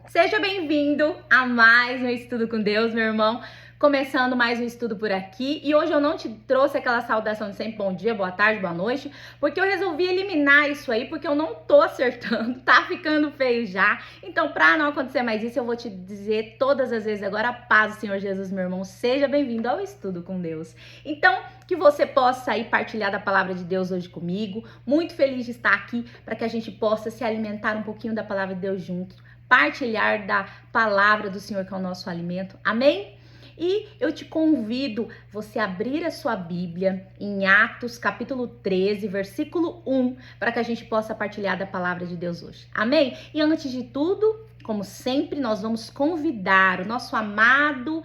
Seja bem-vindo a mais um Estudo com Deus, meu irmão. Começando mais um estudo por aqui. E hoje eu não te trouxe aquela saudação de sempre bom dia, boa tarde, boa noite, porque eu resolvi eliminar isso aí, porque eu não tô acertando, tá ficando feio já. Então, pra não acontecer mais isso, eu vou te dizer todas as vezes agora, paz do Senhor Jesus, meu irmão. Seja bem-vindo ao Estudo com Deus. Então, que você possa aí partilhar da palavra de Deus hoje comigo. Muito feliz de estar aqui para que a gente possa se alimentar um pouquinho da palavra de Deus juntos. Partilhar da palavra do Senhor que é o nosso alimento. Amém? E eu te convido você a abrir a sua Bíblia em Atos capítulo 13, versículo 1, para que a gente possa partilhar da palavra de Deus hoje. Amém? E antes de tudo, como sempre, nós vamos convidar o nosso amado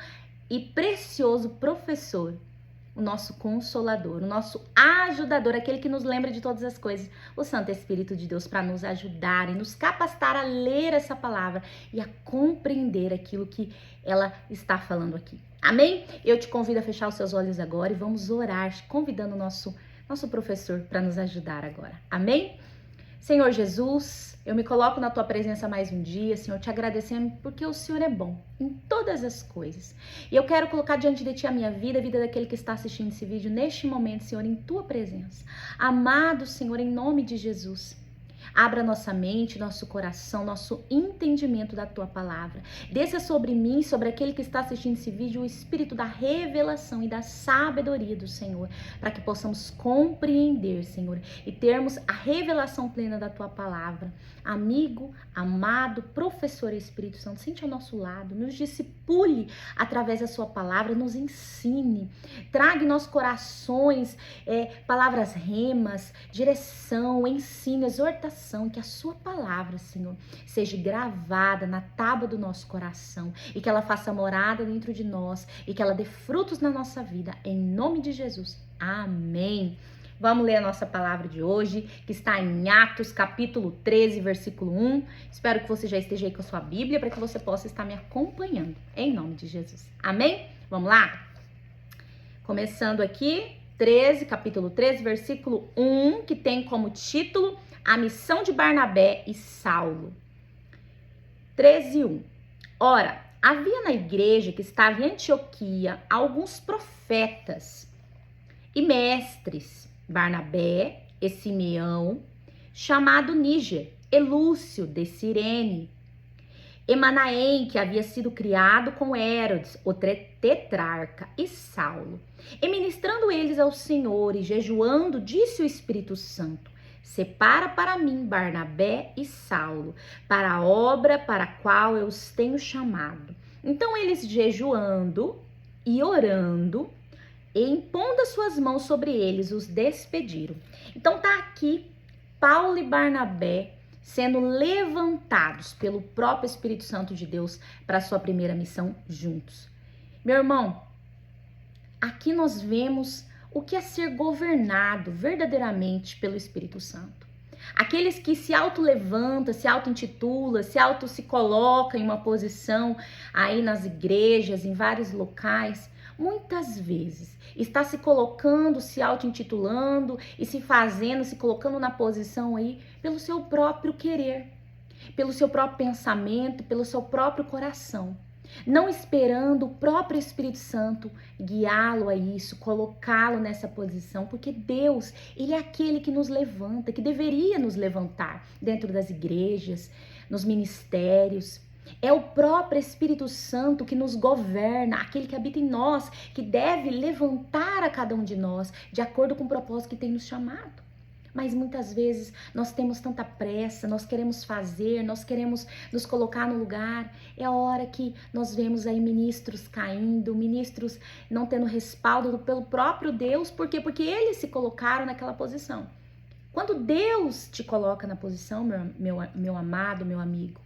e precioso professor, o nosso consolador, o nosso ajudador, aquele que nos lembra de todas as coisas, o Santo Espírito de Deus, para nos ajudar e nos capacitar a ler essa palavra e a compreender aquilo que ela está falando aqui. Amém? Eu te convido a fechar os seus olhos agora e vamos orar, convidando o nosso professor para nos ajudar agora. Amém? Senhor Jesus, eu me coloco na tua presença mais um dia, Senhor, te agradecendo porque o Senhor é bom em todas as coisas. E eu quero colocar diante de ti a minha vida, a vida daquele que está assistindo esse vídeo neste momento, Senhor, em tua presença. Amado Senhor, em nome de Jesus, abra nossa mente, nosso coração, nosso entendimento da tua palavra. Desça sobre mim, sobre aquele que está assistindo esse vídeo, o espírito da revelação e da sabedoria do Senhor, para que possamos compreender, Senhor, e termos a revelação plena da tua palavra. Amigo, amado, professor Espírito Santo, sente ao nosso lado, nos discipule através da sua palavra, nos ensine, traga em nossos corações palavras remas, direção, ensino, exortação, que a sua palavra, Senhor, seja gravada na tábua do nosso coração e que ela faça morada dentro de nós e que ela dê frutos na nossa vida, em nome de Jesus. Amém. Vamos ler a nossa palavra de hoje, que está em Atos capítulo 13, versículo 1. Espero que você já esteja aí com a sua Bíblia para que você possa estar me acompanhando, em nome de Jesus. Amém? Vamos lá? Começando aqui, capítulo 13, versículo 1, que tem como título a missão de Barnabé e Saulo. 13:1. Ora, havia na igreja que estava em Antioquia alguns profetas e mestres, Barnabé e Simeão, chamado Níger, e Lúcio de Cirene, e Manaém, que havia sido criado com Herodes, o tetrarca, e Saulo. E ministrando eles ao Senhor e jejuando, disse o Espírito Santo: separa para mim Barnabé e Saulo, para a obra para a qual eu os tenho chamado. Então eles, jejuando e orando, e impondo as suas mãos sobre eles, os despediram. Então tá aqui Paulo e Barnabé sendo levantados pelo próprio Espírito Santo de Deus para a sua primeira missão juntos. Meu irmão, aqui nós vemos o que é ser governado verdadeiramente pelo Espírito Santo. Aqueles que se auto-levanta, se auto-intitula, se coloca em uma posição aí nas igrejas, em vários locais, muitas vezes está se colocando, se auto-intitulando e se fazendo, se colocando na posição aí pelo seu próprio querer, pelo seu próprio pensamento, pelo seu próprio coração, não esperando o próprio Espírito Santo guiá-lo a isso, colocá-lo nessa posição, porque Deus, Ele é aquele que nos levanta, que deveria nos levantar dentro das igrejas, nos ministérios. É o próprio Espírito Santo que nos governa, aquele que habita em nós, que deve levantar a cada um de nós de acordo com o propósito que tem nos chamado. Mas muitas vezes nós temos tanta pressa, nós queremos fazer, nós queremos nos colocar no lugar. É a hora que nós vemos aí ministros caindo, ministros não tendo respaldo pelo próprio Deus. Por quê? Porque eles se colocaram naquela posição. Quando Deus te coloca na posição, meu amado, meu amigo,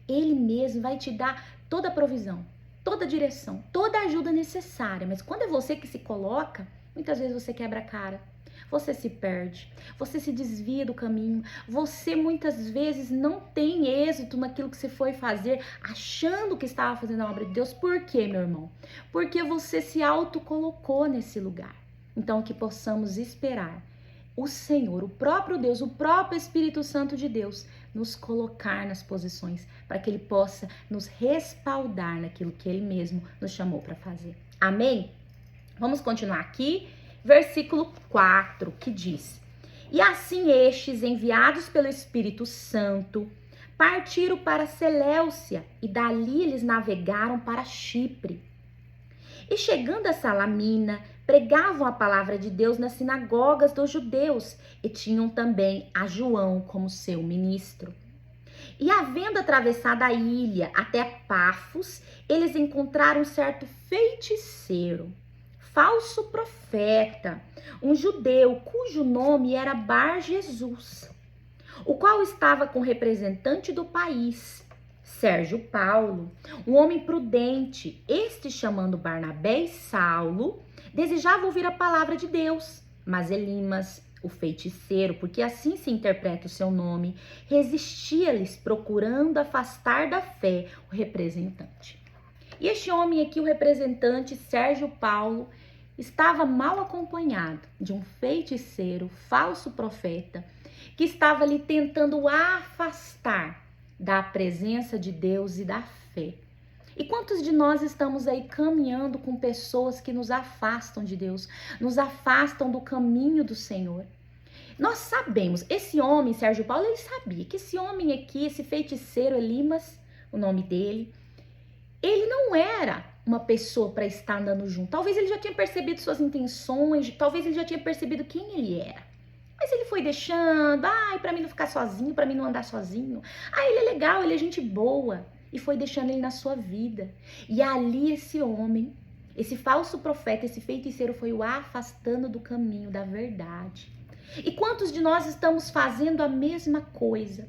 Ele mesmo vai te dar toda a provisão, toda a direção, toda a ajuda necessária. Mas quando é você que se coloca, muitas vezes você quebra a cara. Você se perde, você se desvia do caminho, você muitas vezes não tem êxito naquilo que você foi fazer, achando que estava fazendo a obra de Deus. Por quê, meu irmão? Porque você se autocolocou nesse lugar. Então, que possamos esperar o Senhor, o próprio Deus, o próprio Espírito Santo de Deus, nos colocar nas posições, para que Ele possa nos respaldar naquilo que Ele mesmo nos chamou para fazer. Amém? Vamos continuar aqui, versículo 4, que diz: E assim estes, enviados pelo Espírito Santo, partiram para Seleucia, e dali eles navegaram para Chipre. E chegando a Salamina, pregavam a palavra de Deus nas sinagogas dos judeus, e tinham também a João como seu ministro. E havendo atravessado a ilha até Pafos, eles encontraram um certo feiticeiro, falso profeta, um judeu cujo nome era Bar-Jesus, o qual estava com o representante do país, Sérgio Paulo, um homem prudente. Este, chamando Barnabé e Saulo, desejava ouvir a palavra de Deus, mas Elimas, o feiticeiro, porque assim se interpreta o seu nome, resistia-lhes, procurando afastar da fé o representante. E este homem aqui, o representante Sérgio Paulo, estava mal acompanhado de um feiticeiro, falso profeta, que estava ali tentando afastar da presença de Deus e da fé. E quantos de nós estamos aí caminhando com pessoas que nos afastam de Deus, nos afastam do caminho do Senhor? Nós sabemos, esse homem, Sérgio Paulo, ele sabia que esse homem aqui, esse feiticeiro Elimas, o nome dele, ele não era uma pessoa para estar andando junto. Talvez ele já tinha percebido suas intenções, talvez ele já tinha percebido quem ele era. Mas ele foi deixando, para mim não ficar sozinho, para mim não andar sozinho. Ele é legal, ele é gente boa. E foi deixando ele na sua vida. E ali esse homem, esse falso profeta, esse feiticeiro foi o afastando do caminho da verdade. E quantos de nós estamos fazendo a mesma coisa?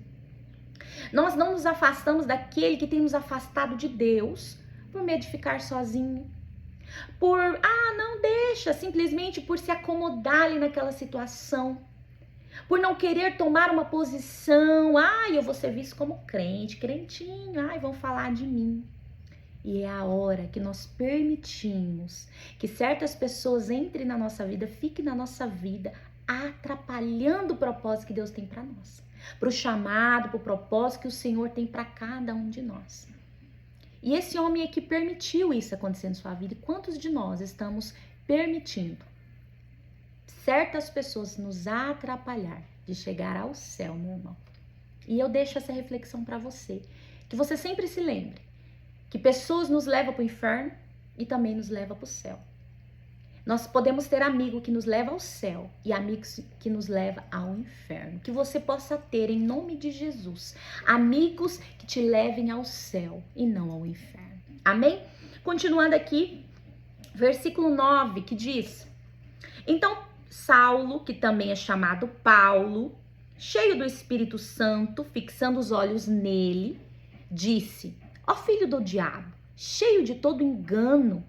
Nós não nos afastamos daquele que tem nos afastado de Deus por medo de ficar sozinho. Por, não deixa, simplesmente por se acomodar ali naquela situação. Por não querer tomar uma posição, eu vou ser visto como crente, crentinho, vão falar de mim. E é a hora que nós permitimos que certas pessoas entrem na nossa vida, fiquem na nossa vida, atrapalhando o propósito que Deus tem para nós. Para o chamado, para o propósito que o Senhor tem para cada um de nós. E esse homem aqui permitiu isso acontecer na sua vida. E quantos de nós estamos permitindo certas pessoas nos atrapalhar de chegar ao céu, meu irmão? E eu deixo essa reflexão para você, que você sempre se lembre que pessoas nos levam para o inferno e também nos levam para o céu. Nós podemos ter amigo que nos leva ao céu e amigos que nos levam ao inferno. Que você possa ter, em nome de Jesus, amigos que te levem ao céu e não ao inferno. Amém? Continuando aqui, versículo 9, que diz: Então Saulo, que também é chamado Paulo, cheio do Espírito Santo, fixando os olhos nele, disse: Ó filho do diabo, cheio de todo engano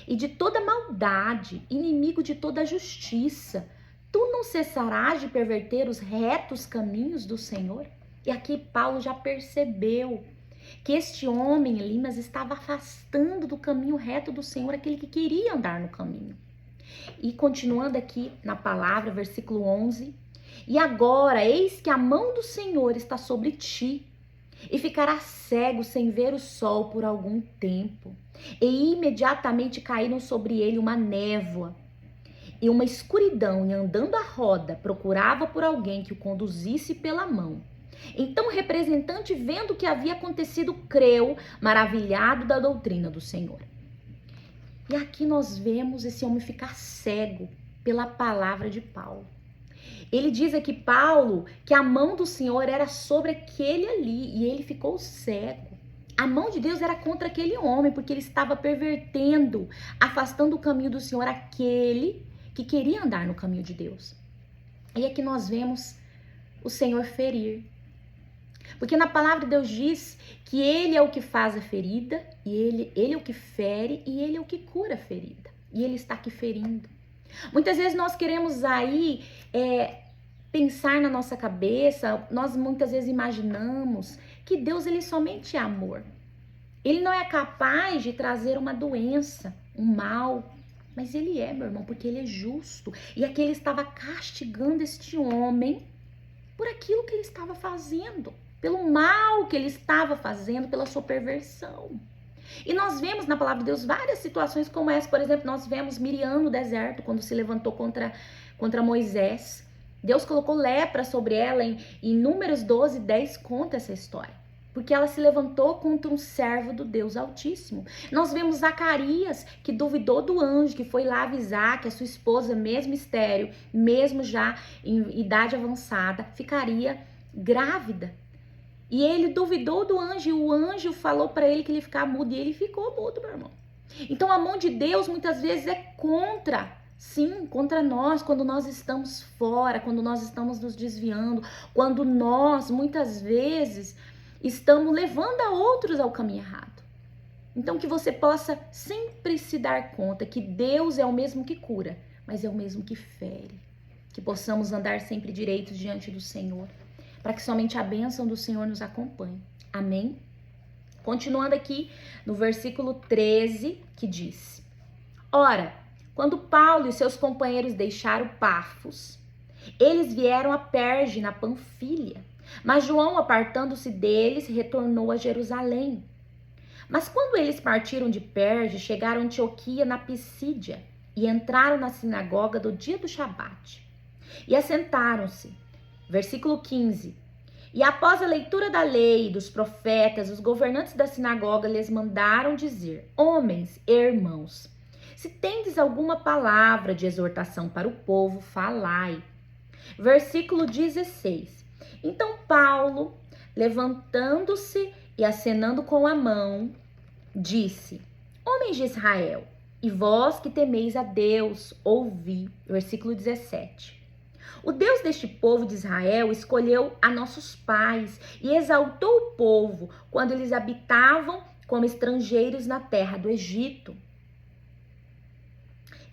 e de toda maldade, inimigo de toda justiça, tu não cessarás de perverter os retos caminhos do Senhor? E aqui Paulo já percebeu que este homem, Elimas, estava afastando do caminho reto do Senhor aquele que queria andar no caminho. E continuando aqui na palavra, versículo 11, e agora, eis que a mão do Senhor está sobre ti, e ficarás cego sem ver o sol por algum tempo. E imediatamente caíram sobre ele uma névoa e uma escuridão, e andando à roda, procurava por alguém que o conduzisse pela mão. Então o representante, vendo o que havia acontecido, creu, maravilhado da doutrina do Senhor. E aqui nós vemos esse homem ficar cego pela palavra de Paulo. Ele diz aqui, Paulo, que a mão do Senhor era sobre aquele ali e ele ficou cego. A mão de Deus era contra aquele homem, porque ele estava pervertendo, afastando o caminho do Senhor aquele que queria andar no caminho de Deus. E aqui nós vemos o Senhor ferir. Porque na palavra de Deus diz que ele é o que faz a ferida, e ele é o que fere, e ele é o que cura a ferida. E ele está aqui ferindo. Muitas vezes nós queremos aí pensar na nossa cabeça, nós muitas vezes imaginamos que Deus ele somente é amor. Ele não é capaz de trazer uma doença, um mal, mas ele é, meu irmão, porque ele é justo. E aqui ele estava castigando este homem por aquilo que ele estava fazendo. pelo mal que ele estava fazendo, pela sua perversão. E nós vemos na palavra de Deus várias situações como essa. Por exemplo, nós vemos Miriam no deserto, quando se levantou contra Moisés. Deus colocou lepra sobre ela, em Números 12, 10 conta essa história. Porque ela se levantou contra um servo do Deus Altíssimo. Nós vemos Zacarias, que duvidou do anjo, que foi lá avisar que a sua esposa, mesmo estéril, mesmo já em idade avançada, ficaria grávida. E ele duvidou do anjo, e o anjo falou para ele que ele ia ficar mudo, e ele ficou mudo, meu irmão. Então a mão de Deus muitas vezes é contra nós, quando nós estamos fora, quando nós estamos nos desviando, quando nós muitas vezes estamos levando a outros ao caminho errado. Então que você possa sempre se dar conta que Deus é o mesmo que cura, mas é o mesmo que fere. Que possamos andar sempre direitos diante do Senhor, para que somente a bênção do Senhor nos acompanhe. Amém? Continuando aqui no versículo 13, que diz: Ora, quando Paulo e seus companheiros deixaram Pafos, eles vieram a Perge, na Panfilha. Mas João, apartando-se deles, retornou a Jerusalém. Mas quando eles partiram de Perge, chegaram a Antioquia, na Pisídia, e entraram na sinagoga do dia do Shabat. E assentaram-se. Versículo 15. E após a leitura da lei e dos profetas, os governantes da sinagoga lhes mandaram dizer: Homens e irmãos, se tendes alguma palavra de exortação para o povo, falai. Versículo 16. Então Paulo, levantando-se e acenando com a mão, disse: Homens de Israel, e vós que temeis a Deus, ouvi. Versículo 17. O Deus deste povo de Israel escolheu a nossos pais e exaltou o povo quando eles habitavam como estrangeiros na terra do Egito.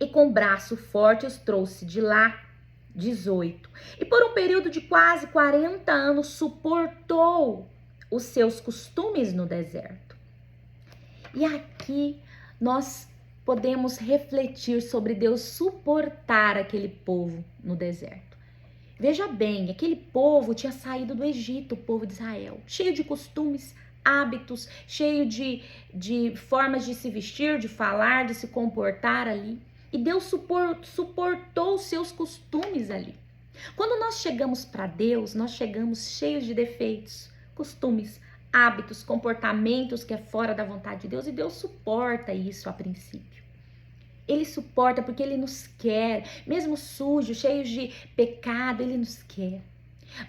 E com braço forte os trouxe de lá. 18. E por um período de quase 40 anos suportou os seus costumes no deserto. E aqui nós podemos refletir sobre Deus suportar aquele povo no deserto. Veja bem, aquele povo tinha saído do Egito, o povo de Israel, cheio de costumes, hábitos, cheio de formas de se vestir, de falar, de se comportar ali. E Deus suportou os seus costumes ali. Quando nós chegamos para Deus, nós chegamos cheios de defeitos, costumes, hábitos, comportamentos que é fora da vontade de Deus, e Deus suporta isso a princípio. Ele suporta porque Ele nos quer, mesmo sujos, cheios de pecado, Ele nos quer.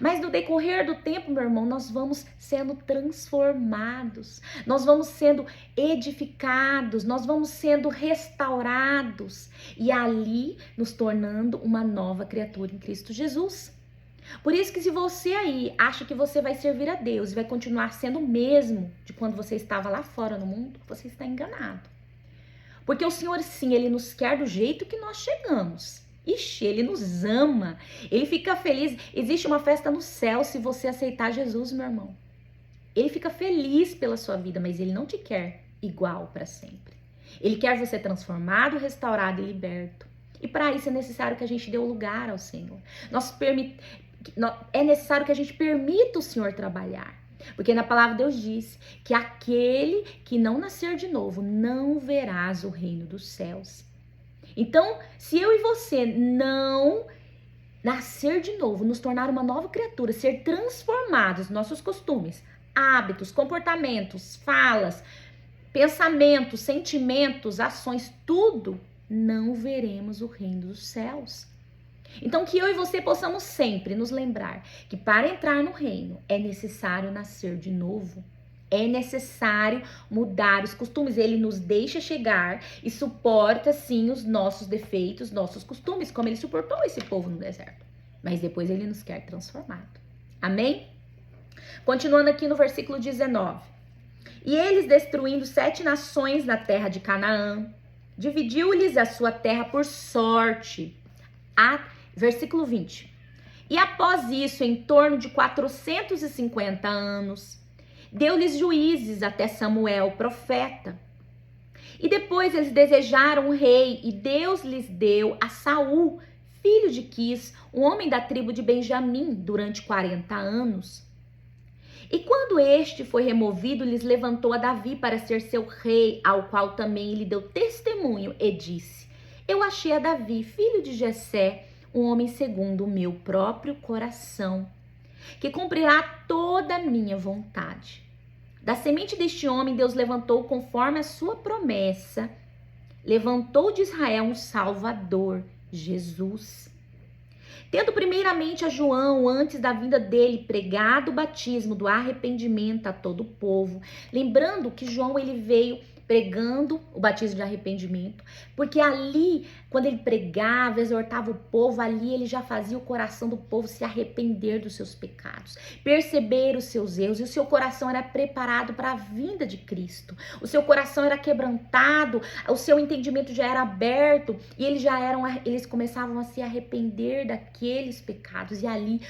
Mas no decorrer do tempo, meu irmão, nós vamos sendo transformados, nós vamos sendo edificados, nós vamos sendo restaurados e ali nos tornando uma nova criatura em Cristo Jesus. Por isso que se você aí acha que você vai servir a Deus e vai continuar sendo o mesmo de quando você estava lá fora no mundo, você está enganado. Porque o Senhor, sim, Ele nos quer do jeito que nós chegamos. Ixi, Ele nos ama, Ele fica feliz. Existe uma festa no céu se você aceitar Jesus, meu irmão. Ele fica feliz pela sua vida, mas Ele não te quer igual para sempre. Ele quer você transformado, restaurado e liberto. E para isso é necessário que a gente dê o lugar ao Senhor. É necessário que a gente permita o Senhor trabalhar. Porque na palavra Deus diz que aquele que não nascer de novo não verás o reino dos céus. Então, se eu e você não nascer de novo, nos tornar uma nova criatura, ser transformados, nossos costumes, hábitos, comportamentos, falas, pensamentos, sentimentos, ações, tudo, não veremos o reino dos céus. Então, que eu e você possamos sempre nos lembrar que para entrar no reino é necessário nascer de novo. É necessário mudar os costumes. Ele nos deixa chegar e suporta, sim, os nossos defeitos, nossos costumes, como Ele suportou esse povo no deserto. Mas depois Ele nos quer transformado. Amém? Continuando aqui no versículo 19. E eles, destruindo 7 nações na terra de Canaã, dividiu-lhes a sua terra por sorte. Versículo 20. E após isso, em torno de 450 anos, deu-lhes juízes até Samuel, profeta. E depois eles desejaram um rei, e Deus lhes deu a Saul, filho de Quis, um homem da tribo de Benjamim, durante 40 anos. E quando este foi removido, lhes levantou a Davi para ser seu rei, ao qual também lhe deu testemunho e disse: Eu achei a Davi, filho de Jessé, um homem segundo o meu próprio coração, que cumprirá toda a minha vontade. Da semente deste homem, Deus levantou conforme a sua promessa, levantou de Israel um Salvador, Jesus. Tendo primeiramente a João, antes da vinda dele, pregado o batismo do arrependimento a todo o povo. Lembrando que João ele veio pregando o batismo de arrependimento, porque ali, quando ele pregava, exortava o povo, ali ele já fazia o coração do povo se arrepender dos seus pecados, perceber os seus erros, e o seu coração era preparado para a vinda de Cristo. O seu coração era quebrantado, o seu entendimento já era aberto, e eles começavam a se arrepender daqueles pecados, e ali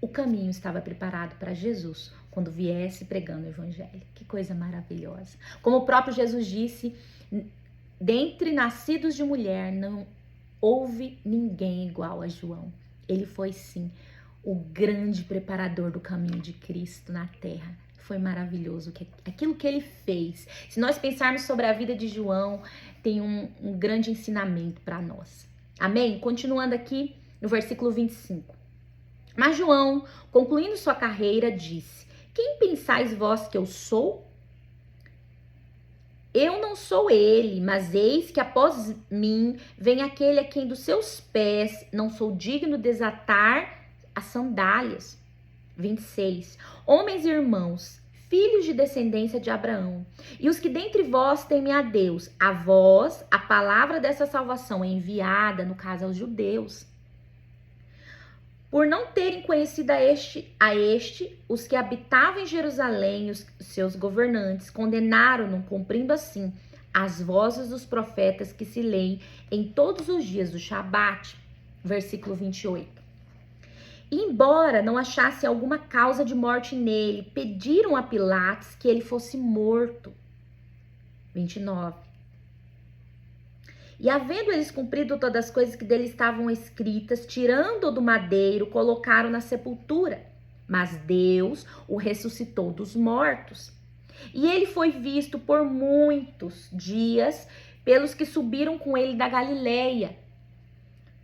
o caminho estava preparado para Jesus quando viesse pregando o evangelho. Que coisa maravilhosa. Como o próprio Jesus disse, dentre nascidos de mulher não houve ninguém igual a João. Ele foi sim o grande preparador do caminho de Cristo na terra. Foi maravilhoso aquilo que ele fez. Se nós pensarmos sobre a vida de João, tem um grande ensinamento para nós. Amém? Continuando aqui no versículo 25. Mas João, concluindo sua carreira, disse: Quem pensais vós que eu sou? Eu não sou ele, mas eis que após mim vem aquele a quem dos seus pés não sou digno de desatar as sandálias. 26. Homens e irmãos, filhos de descendência de Abraão, e os que dentre vós temem a Deus, a vós a palavra dessa salvação é enviada, no caso aos judeus. Por não terem conhecido a este, os que habitavam em Jerusalém, os seus governantes, condenaram-no, cumprindo assim as vozes dos profetas que se leem em todos os dias do Shabat. Versículo 28. E embora não achassem alguma causa de morte nele, pediram a Pilatos que ele fosse morto. 29. E havendo eles cumprido todas as coisas que dele estavam escritas, tirando-o do madeiro, colocaram na sepultura. Mas Deus o ressuscitou dos mortos. E ele foi visto por muitos dias pelos que subiram com ele da Galileia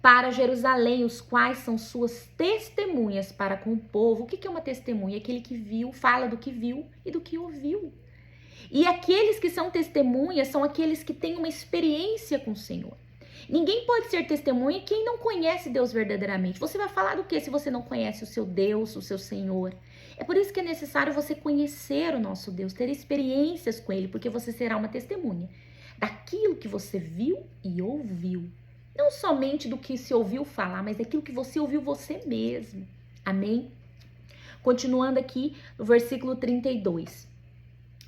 para Jerusalém, os quais são suas testemunhas para com o povo. O que é uma testemunha? Aquele que viu, fala do que viu e do que ouviu. E aqueles que são testemunhas são aqueles que têm uma experiência com o Senhor. Ninguém pode ser testemunha quem não conhece Deus verdadeiramente. Você vai falar do que se você não conhece o seu Deus, o seu Senhor? É por isso que é necessário você conhecer o nosso Deus, ter experiências com Ele, porque você será uma testemunha daquilo que você viu e ouviu. Não somente do que se ouviu falar, mas daquilo que você ouviu você mesmo. Amém? Continuando aqui no versículo 32.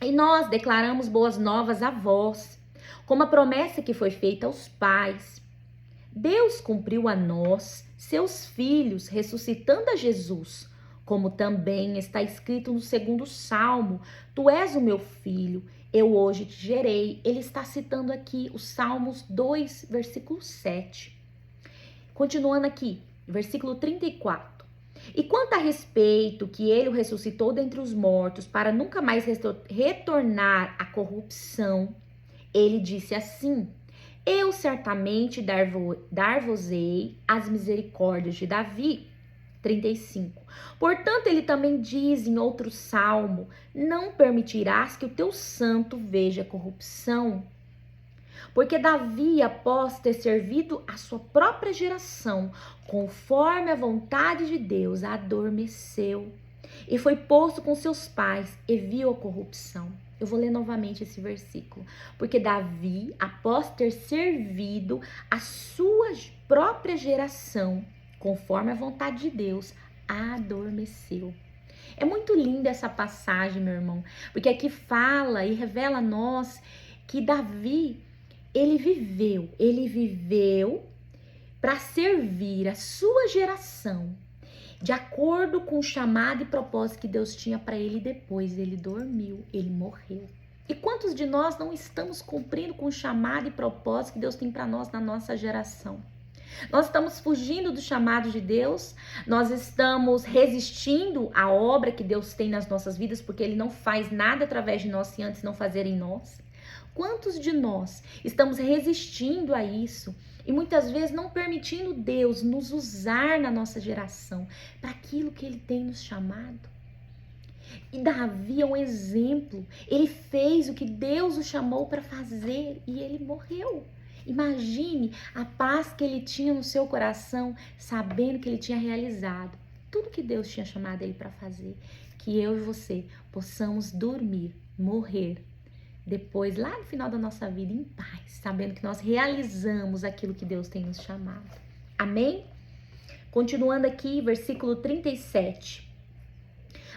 E nós declaramos boas novas a vós, como a promessa que foi feita aos pais. Deus cumpriu a nós, seus filhos, ressuscitando a Jesus, como também está escrito no 2º Salmo: Tu és o meu filho, eu hoje te gerei. Ele está citando aqui os Salmos 2, versículo 7. Continuando aqui, versículo 34. E quanto a respeito que ele o ressuscitou dentre os mortos para nunca mais retornar à corrupção, ele disse assim: Eu certamente dar-vos-ei as misericórdias de Davi. 35. Portanto, ele também diz em outro salmo: Não permitirás que o teu santo veja corrupção. Porque Davi, após ter servido a sua própria geração, conforme a vontade de Deus, adormeceu e foi posto com seus pais e viu a corrupção. Eu vou ler novamente esse versículo. Porque Davi, após ter servido a sua própria geração, conforme a vontade de Deus, adormeceu. É muito linda essa passagem, meu irmão, porque aqui fala e revela a nós que Davi, ele viveu para servir a sua geração de acordo com o chamado e propósito que Deus tinha para ele. Depois ele dormiu, ele morreu. E quantos de nós não estamos cumprindo com o chamado e propósito que Deus tem para nós na nossa geração? Nós estamos fugindo do chamado de Deus, nós estamos resistindo à obra que Deus tem nas nossas vidas, porque Ele não faz nada através de nós se antes não fazer em nós. Quantos de nós estamos resistindo a isso e muitas vezes não permitindo Deus nos usar na nossa geração para aquilo que Ele tem nos chamado? E Davi é um exemplo. Ele fez o que Deus o chamou para fazer e ele morreu. Imagine a paz que ele tinha no seu coração, sabendo que ele tinha realizado tudo que Deus tinha chamado ele para fazer. Que eu e você possamos dormir, morrer, depois, lá no final da nossa vida, em paz, sabendo que nós realizamos aquilo que Deus tem nos chamado. Amém? Continuando aqui, versículo 37.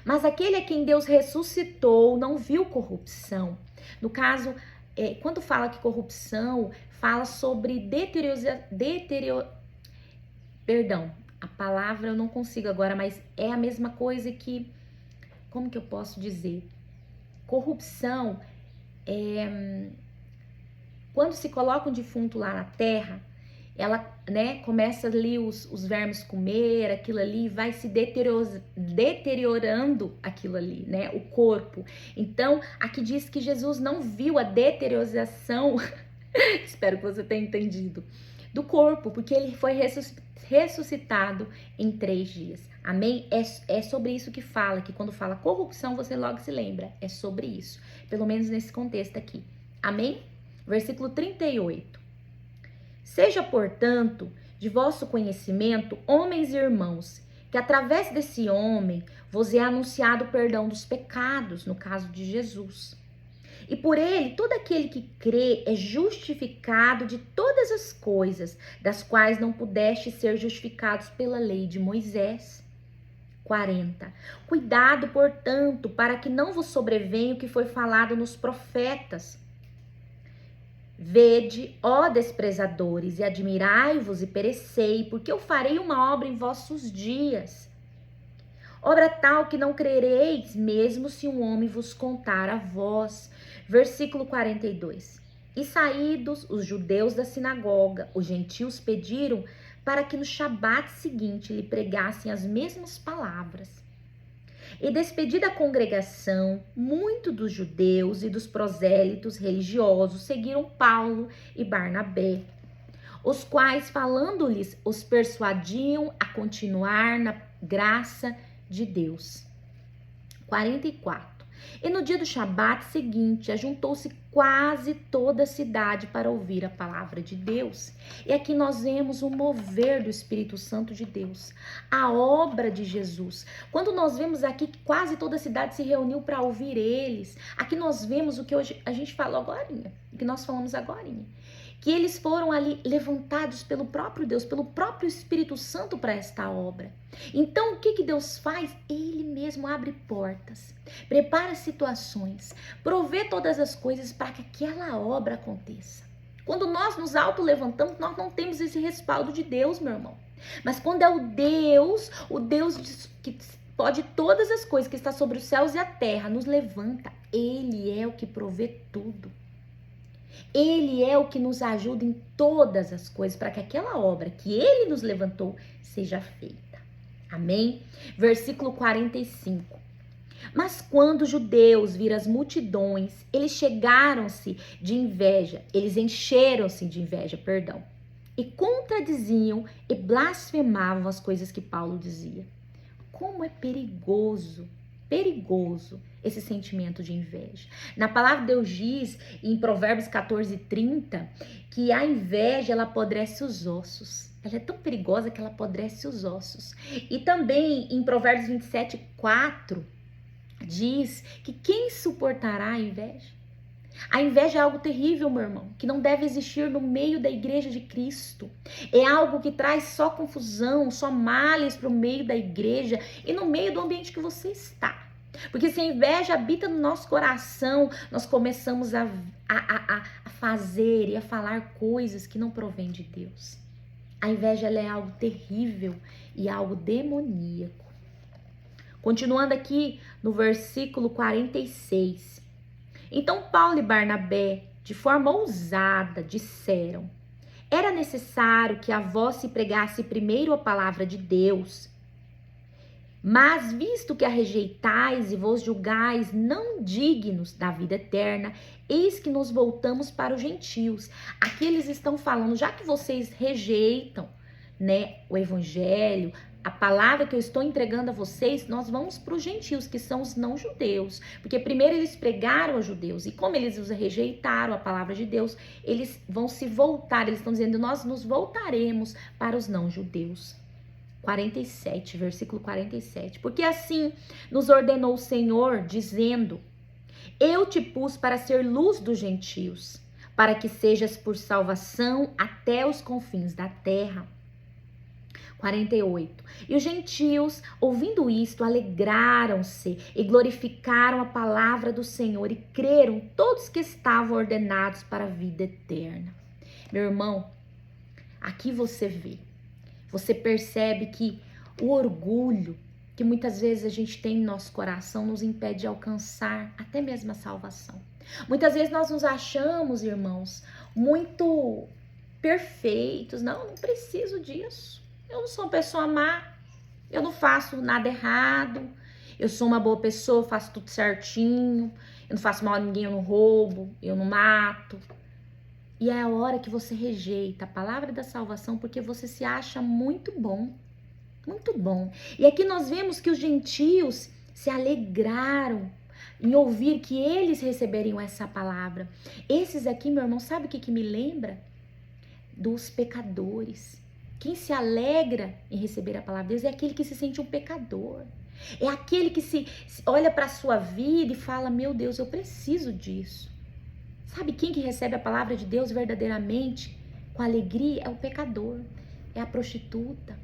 Mas aquele a quem Deus ressuscitou não viu corrupção. No caso, quando fala que corrupção, fala sobre Perdão, a palavra eu não consigo agora, mas é a mesma coisa que... Como que eu posso dizer? Corrupção quando se coloca um defunto lá na terra, ela, começa ali os vermes comer aquilo ali, vai se deteriorando aquilo ali, o corpo. Então, aqui diz que Jesus não viu a deteriorização, espero que você tenha entendido, do corpo, porque ele foi ressuscitado em 3 dias. Amém? É sobre isso que fala, que quando fala corrupção, você logo se lembra. É sobre isso, pelo menos nesse contexto aqui. Amém? Versículo 38. Seja, portanto, de vosso conhecimento, homens e irmãos, que através desse homem vos é anunciado o perdão dos pecados, no caso de Jesus. E por ele, todo aquele que crê é justificado de todas as coisas, das quais não pudeste ser justificados pela lei de Moisés. 40. Cuidado, portanto, para que não vos sobrevenha o que foi falado nos profetas. Vede, ó desprezadores, e admirai-vos e perecei, porque eu farei uma obra em vossos dias. Obra tal que não crereis, mesmo se um homem vos contar a vós. Versículo 42. E saídos os judeus da sinagoga, os gentios pediram para que no Shabat seguinte lhe pregassem as mesmas palavras. E despedida a congregação, muito dos judeus e dos prosélitos religiosos seguiram Paulo e Barnabé, os quais, falando-lhes, os persuadiam a continuar na graça de Deus. 44. E no dia do Shabat seguinte, ajuntou-se quase toda a cidade para ouvir a palavra de Deus. E aqui nós vemos o mover do Espírito Santo de Deus, a obra de Jesus. Quando nós vemos aqui que quase toda a cidade se reuniu para ouvir eles, aqui nós vemos o que hoje a gente falou agorinha, o que nós falamos agorinha. Que eles foram ali levantados pelo próprio Deus, pelo próprio Espírito Santo para esta obra. Então, o que Deus faz? Ele mesmo abre portas, prepara situações, provê todas as coisas para que aquela obra aconteça. Quando nós nos auto-levantamos, nós não temos esse respaldo de Deus, meu irmão. Mas quando é o Deus que pode todas as coisas, que está sobre os céus e a terra, nos levanta. Ele é o que provê tudo. Ele é o que nos ajuda em todas as coisas para que aquela obra que Ele nos levantou seja feita. Amém? Versículo 45. Mas quando os judeus viram as multidões, eles encheram-se de inveja, e contradiziam e blasfemavam as coisas que Paulo dizia. Como é perigoso esse sentimento de inveja. Na palavra de Deus diz, em Provérbios 14:30, que a inveja, ela apodrece os ossos. Ela é tão perigosa que ela apodrece os ossos. E também em Provérbios 27:4, diz que quem suportará a inveja? A inveja é algo terrível, meu irmão, que não deve existir no meio da igreja de Cristo. É algo que traz só confusão, só males para o meio da igreja e no meio do ambiente que você está. Porque se a inveja habita no nosso coração, nós começamos a fazer e a falar coisas que não provêm de Deus. A inveja, ela é algo terrível e algo demoníaco. Continuando aqui no versículo 46. Então Paulo e Barnabé, de forma ousada, disseram: Era necessário que a vós se pregasse primeiro a palavra de Deus. Mas visto que a rejeitais e vos julgais não dignos da vida eterna, eis que nos voltamos para os gentios. Aqui eles estão falando, já que vocês rejeitam, né, o evangelho, a palavra que eu estou entregando a vocês, nós vamos para os gentios, que são os não judeus. Porque primeiro eles pregaram aos judeus, e como eles os rejeitaram a palavra de Deus, eles vão se voltar, eles estão dizendo, nós nos voltaremos para os não judeus. 47, versículo 47. Porque assim nos ordenou o Senhor, dizendo: eu te pus para ser luz dos gentios, para que sejas por salvação até os confins da terra. 48. E os gentios, ouvindo isto, alegraram-se e glorificaram a palavra do Senhor e creram todos que estavam ordenados para a vida eterna. Meu irmão, aqui você percebe que o orgulho que muitas vezes a gente tem no nosso coração nos impede de alcançar até mesmo a salvação. Muitas vezes nós nos achamos, irmãos, muito perfeitos. Não preciso disso. Eu não sou uma pessoa má, eu não faço nada errado, eu sou uma boa pessoa, faço tudo certinho, eu não faço mal a ninguém, eu não roubo, eu não mato. E é a hora que você rejeita a palavra da salvação porque você se acha muito bom. Muito bom. E aqui nós vemos que os gentios se alegraram em ouvir que eles receberiam essa palavra. Esses aqui, meu irmão, sabe o que me lembra? Dos pecadores. Quem se alegra em receber a palavra de Deus é aquele que se sente um pecador. É aquele que se olha para a sua vida e fala, meu Deus, eu preciso disso. Sabe quem que recebe a palavra de Deus verdadeiramente, com alegria? É o pecador, é a prostituta,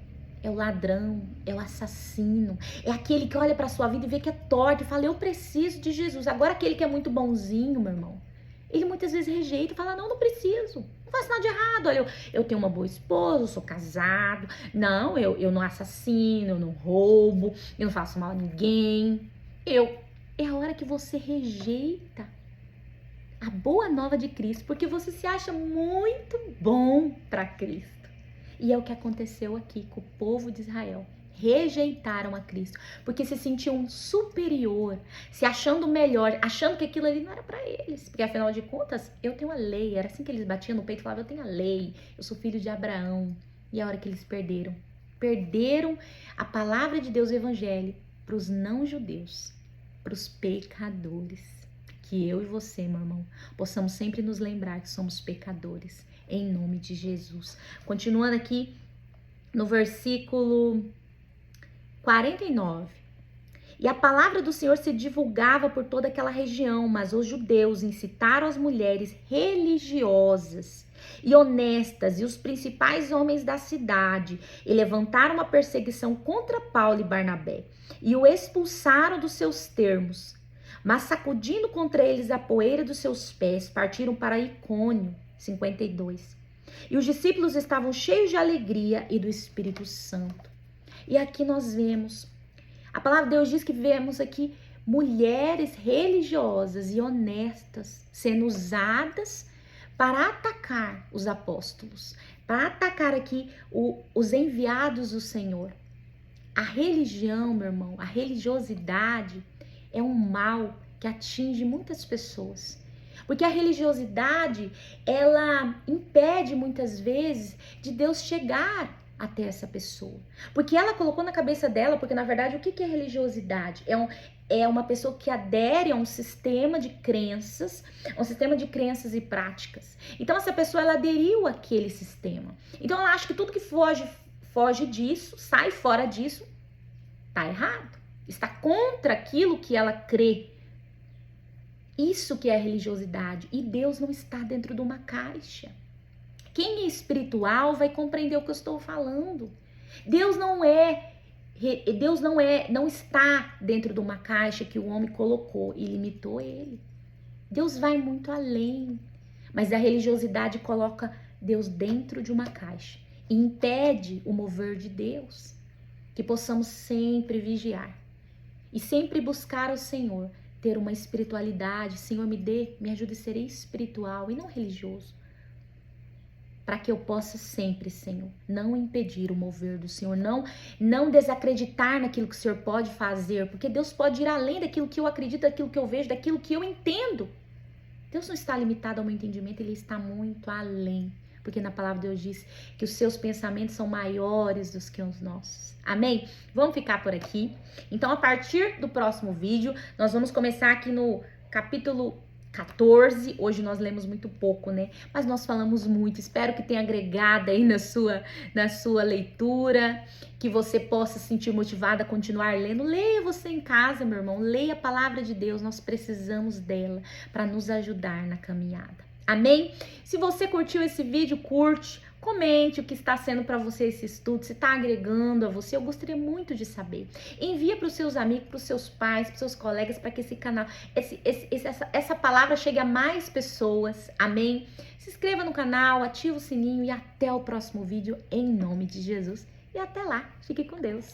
é o ladrão, é o assassino. É aquele que olha para a sua vida e vê que é torto e fala, eu preciso de Jesus. Agora aquele que é muito bonzinho, meu irmão, ele muitas vezes rejeita e fala, não preciso, não faço nada de errado. Olha, eu tenho uma boa esposa, eu sou casado, não, eu não assassino, eu não roubo, eu não faço mal a ninguém. É a hora que você rejeita a boa nova de Cristo, porque você se acha muito bom para Cristo. E é o que aconteceu aqui com o povo de Israel. Rejeitaram a Cristo, porque se sentiam superior, se achando melhor, achando que aquilo ali não era para eles. Porque afinal de contas, eu tenho a lei. Era assim que eles batiam no peito e falavam, eu tenho a lei, eu sou filho de Abraão. E a hora que eles perderam a palavra de Deus, o evangelho, para os não judeus, para os pecadores. Que eu e você, meu irmão, possamos sempre nos lembrar que somos pecadores, em nome de Jesus. Continuando aqui no versículo 49. E a palavra do Senhor se divulgava por toda aquela região, mas os judeus incitaram as mulheres religiosas e honestas e os principais homens da cidade e levantaram uma perseguição contra Paulo e Barnabé e o expulsaram dos seus termos. Mas sacudindo contra eles a poeira dos seus pés, partiram para Icônio. 52. E os discípulos estavam cheios de alegria e do Espírito Santo. E aqui nós vemos, a palavra de Deus diz que vemos aqui mulheres religiosas e honestas sendo usadas para atacar os apóstolos, para atacar aqui os enviados do Senhor. A religião, meu irmão, a religiosidade é um mal que atinge muitas pessoas. Porque a religiosidade, ela impede muitas vezes de Deus chegar até essa pessoa. Porque ela colocou na cabeça dela, porque na verdade o que é religiosidade? É uma pessoa que adere a um sistema de crenças, e práticas. Então essa pessoa, ela aderiu àquele sistema. Então ela acha que tudo que foge disso, sai fora disso, tá errado. Está contra aquilo que ela crê. Isso que é religiosidade. E Deus não está dentro de uma caixa. Quem é espiritual vai compreender o que eu estou falando. Deus não está dentro de uma caixa que o homem colocou e limitou ele. Deus vai muito além. Mas a religiosidade coloca Deus dentro de uma caixa e impede o mover de Deus. Que possamos sempre vigiar e sempre buscar ao Senhor, ter uma espiritualidade. Senhor, me ajude a ser espiritual e não religioso. para que eu possa sempre, Senhor, não impedir o mover do Senhor, não desacreditar naquilo que o Senhor pode fazer, porque Deus pode ir além daquilo que eu acredito, daquilo que eu vejo, daquilo que eu entendo. Deus não está limitado ao meu entendimento, Ele está muito além. Porque na palavra de Deus diz que os seus pensamentos são maiores do que os nossos. Amém? Vamos ficar por aqui. Então, a partir do próximo vídeo, nós vamos começar aqui no capítulo 14. Hoje nós lemos muito pouco, né? Mas nós falamos muito. Espero que tenha agregado aí na sua leitura, que você possa se sentir motivada a continuar lendo. Leia você em casa, meu irmão. Leia a palavra de Deus. Nós precisamos dela para nos ajudar na caminhada. Amém? Se você curtiu esse vídeo, curte, comente o que está sendo para você esse estudo, se está agregando a você, eu gostaria muito de saber. Envia para os seus amigos, para os seus pais, para os seus colegas, para que esse canal, essa palavra chegue a mais pessoas. Amém? Se inscreva no canal, ativa o sininho e até o próximo vídeo, em nome de Jesus. E até lá, fique com Deus.